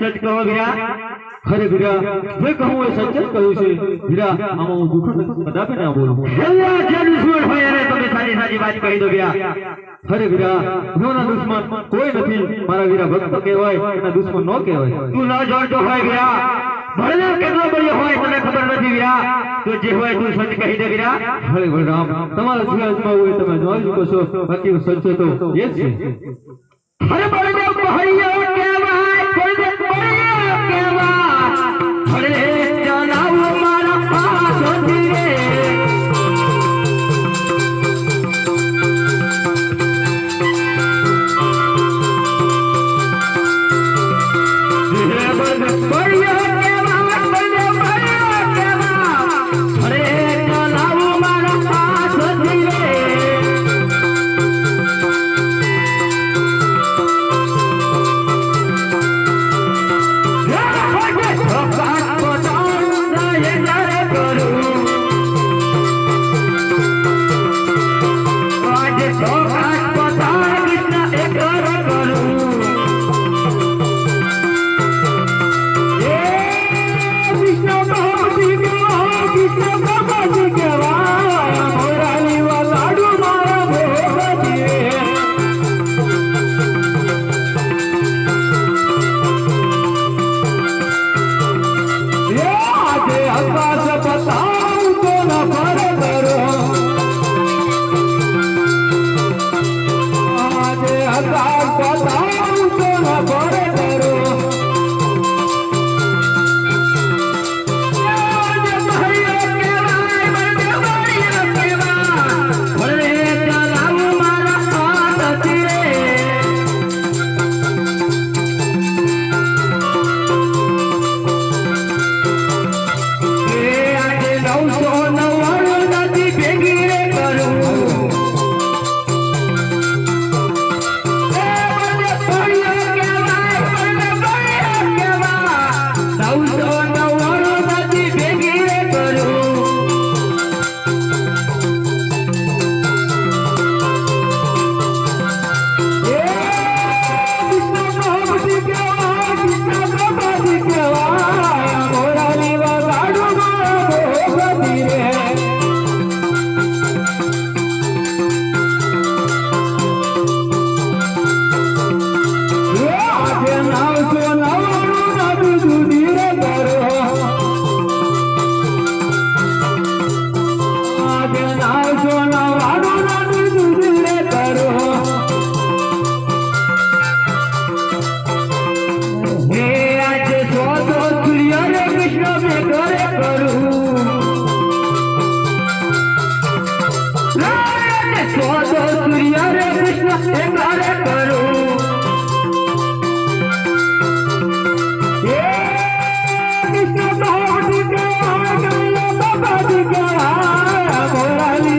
सच कहो वीरा खरे वीरा जे कहूं ए सच कहूं छे वीरा आमा हूं जूठो कदापि ना बोलूं भैया जे दुश्मन होय रे તમે સાચી સાચી વાત કહી દો વીરા ખરે વીરા નોના દુશ્મન કોઈ નથી મારા વીરા ભક્ત કહેવાય અને દુશ્મન નો કહેવાય તું ન જોડતો હોય વીરા ભલે કેટલો બળ્યો હોય તને ખબર નથી વીરા તો જે હોય તું સચ કહી દે વીરા ભલે બળરામ તમારા જીવનમાં હોય તમે જોઈ શકો છો બાકી સચ તો એ જ છે અરે બળદેવ કહ્યો કેવા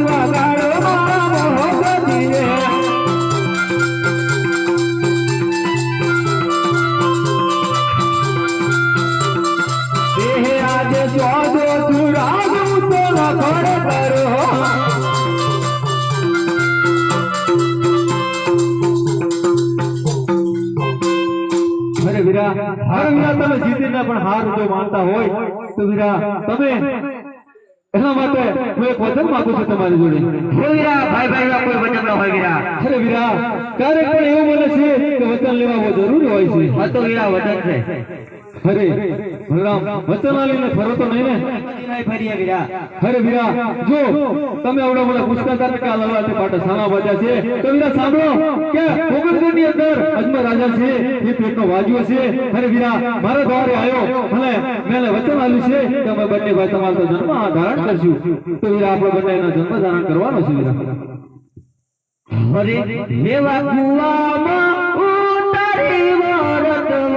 Baba તમે જીતીને પણ હાર જો માનતા હોય તો વીરા તમે એના માટે હું એક વચન માંગુ છું તમારી જોડે હે વીરા ભાઈ ભાઈ કોઈ વચન ન હોય વીરા અરે વીરા ક્યારેક પણ એવું બને છે કે વચન લેવા બહુ જરૂરી હોય છે આ તો વીરા વચન છે અરે બલરામ વચન આલીને ફરો તો નહીં ને ફરીએ વીરા અરે વીરા જો તમે આવડા મોટા પુષ્કાચાર કે લલાટે પાટે સાના બજા છે તો વીરા સાંભળો કે મોગલગઢની અંદર અજમલ રાજા છે એ પેટનો વાજ્યો છે અરે વીરા મારા દ્વારે આવ્યો અને મેં વચન આલ્યું છે કે અમે બંને ભાઈ તમારો જન્મ ધારણ કરશું તો વીરા આપણે બંનેનો જન્મ ધારણ કરવાનો છે વીરા અરે દેવા કુવામાં ઉતારી વરત